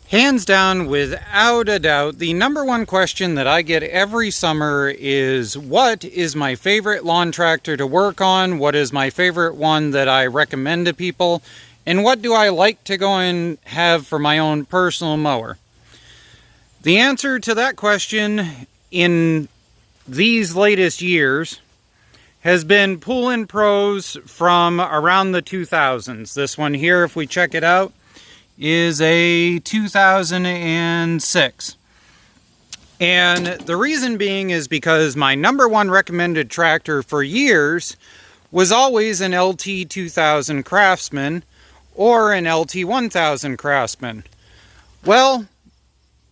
Hands down, without a doubt, the number one question that I get every summer is, what is my favorite lawn tractor to work on? What is my favorite one that I recommend to people? And what do I like to go and have for my own personal mower? The answer to that question in these latest years has been Poulan Pros from around the 2000s. This one here, if we check it out, is a 2006. And the reason being is because my number one recommended tractor for years was always an LT 2000 Craftsman or an LT 1000 Craftsman. Well,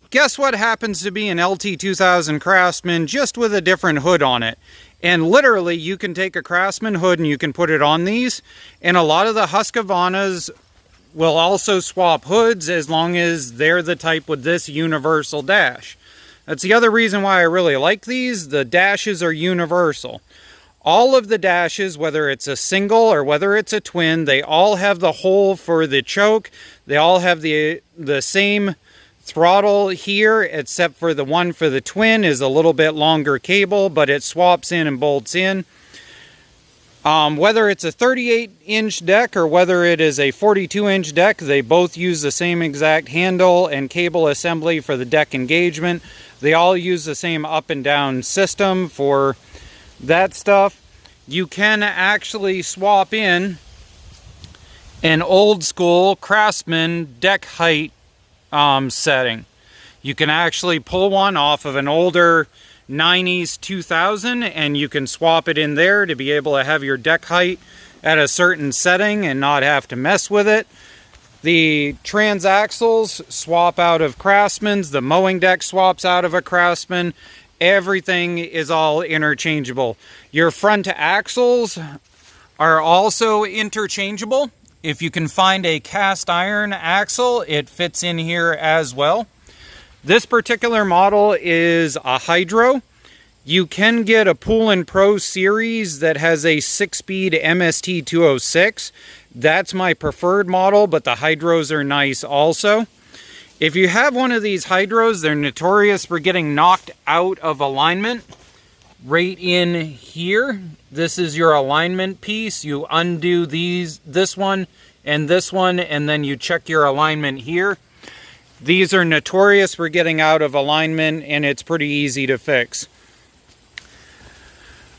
guess what happens to be an LT 2000 Craftsman, just with a different hood on it. And literally, you can take a Craftsman hood and you can put it on these, and a lot of the Husqvarnas will also swap hoods as long as they're the type with this universal dash. That's the other reason why I really like these. The dashes are universal. All of the dashes, whether it's a single or whether it's a twin, they all have the hole for the choke. They all have the same throttle here, except for the one for the twin is a little bit longer cable, but it swaps in and bolts in. Whether it's a 38-inch deck or whether it is a 42-inch deck, they both use the same exact handle and cable assembly for the deck engagement. They all use the same up and down system for that stuff. You can actually swap in an old school Craftsman deck height setting. You can actually pull one off of an older 90s 2000 and you can swap it in there to be able to have your deck height at a certain setting and not have to mess with it. The transaxles swap out of Craftsman's, the mowing deck swaps out of a Craftsman. Everything is all interchangeable. Your front axles are also interchangeable. If you can find a cast iron axle, it fits in here as well. This particular model is a hydro. You can get a Poulan Pro series that has a 6-speed MST 206. That's my preferred model, but the hydros are nice also. If you have one of these hydros, they're notorious for getting knocked out of alignment. Right in here, this is your alignment piece. You undo this one, and then you check your alignment here. These are notorious for getting out of alignment, and it's pretty easy to fix.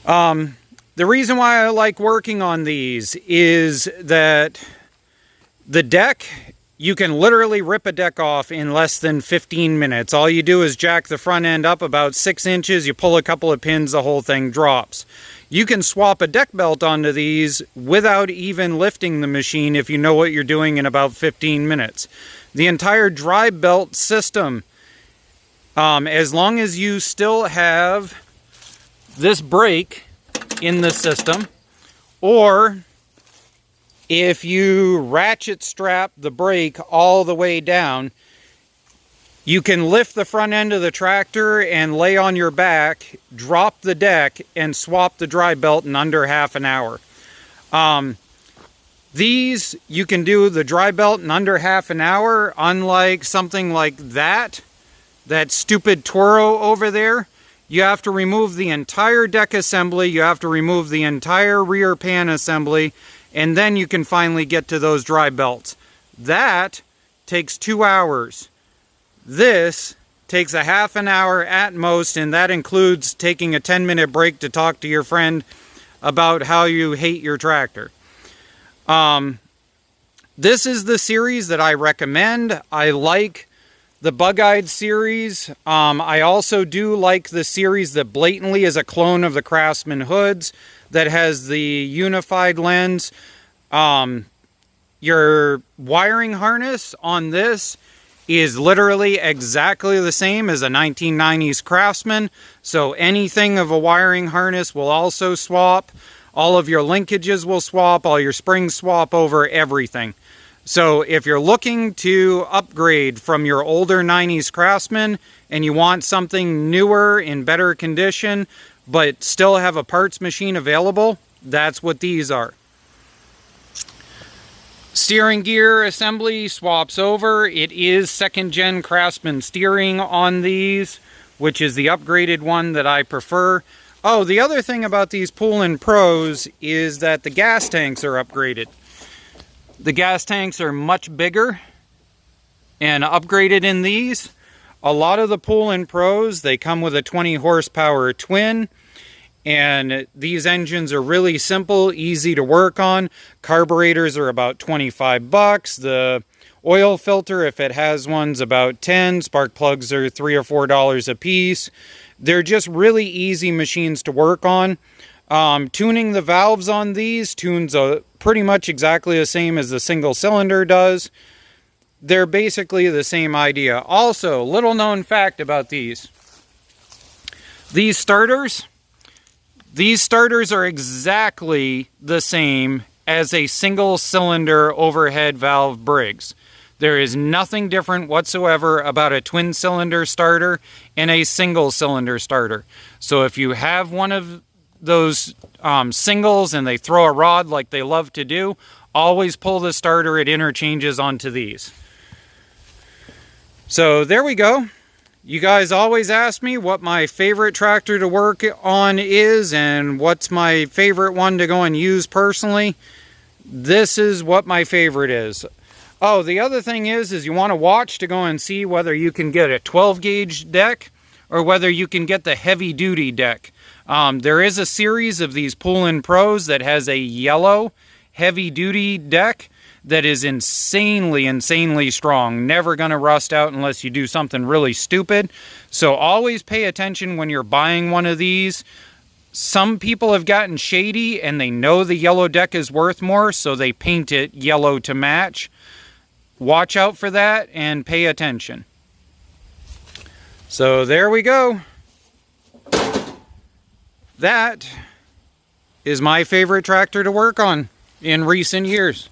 The reason why I like working on these is that the deck, you can literally rip a deck off in less than 15 minutes. All you do is jack the front end up about 6 inches, you pull a couple of pins, the whole thing drops. You can swap a deck belt onto these without even lifting the machine if you know what you're doing in about 15 minutes. The entire dry belt system, as long as you still have this brake in the system, or if you ratchet strap the brake all the way down, you can lift the front end of the tractor and lay on your back, drop the deck, and swap the dry belt in under half an hour. These, you can do the dry belt in under half an hour, unlike something like that stupid Toro over there. You have to remove the entire deck assembly, you have to remove the entire rear pan assembly, and then you can finally get to those dry belts. That takes 2 hours. This takes a half an hour at most, and that includes taking a 10-minute break to talk to your friend about how you hate your tractor. This is the series that I recommend. I like the Bug-Eyed series. I also do like the series that blatantly is a clone of the Craftsman hoods that has the unified lens. Your wiring harness on this is literally exactly the same as a 1990s Craftsman. So anything of a wiring harness will also swap. All of your linkages will swap, all your springs swap over, everything. So if you're looking to upgrade from your older 90s Craftsman and you want something newer in better condition, but still have a parts machine available, that's what these are. Steering gear assembly swaps over. It is 2nd gen Craftsman steering on these, which is the upgraded one that I prefer. Oh, the other thing about these Poulan Pros is that the gas tanks are upgraded. The gas tanks are much bigger and upgraded in these. A lot of the Poulan Pros, they come with a 20 horsepower twin, and these engines are really simple, easy to work on. Carburetors are about 25 bucks. The oil filter, if it has one's about 10. Spark plugs are $3 or $4 a piece. They're just really easy machines to work on. Tuning the valves on these tunes pretty much exactly the same as the single cylinder does. They're basically the same idea. Also, little known fact about these. These starters are exactly the same as a single cylinder overhead valve Briggs. There is nothing different whatsoever about a twin cylinder starter and a single cylinder starter. So if you have one of those singles and they throw a rod like they love to do, always pull the starter at interchanges onto these. So there we go. You guys always ask me what my favorite tractor to work on is and what's my favorite one to go and use personally. This is what my favorite is. Oh, the other thing is you want to watch to go and see whether you can get a 12 gauge deck or whether you can get the heavy duty deck. There is a series of these Poulan Pros that has a yellow heavy duty deck that is insanely strong. Never going to rust out unless you do something really stupid. So always pay attention when you're buying one of these. Some people have gotten shady and they know the yellow deck is worth more, so they paint it yellow to match. Watch out for that and pay attention. So there we go. That is my favorite tractor to work on in recent years.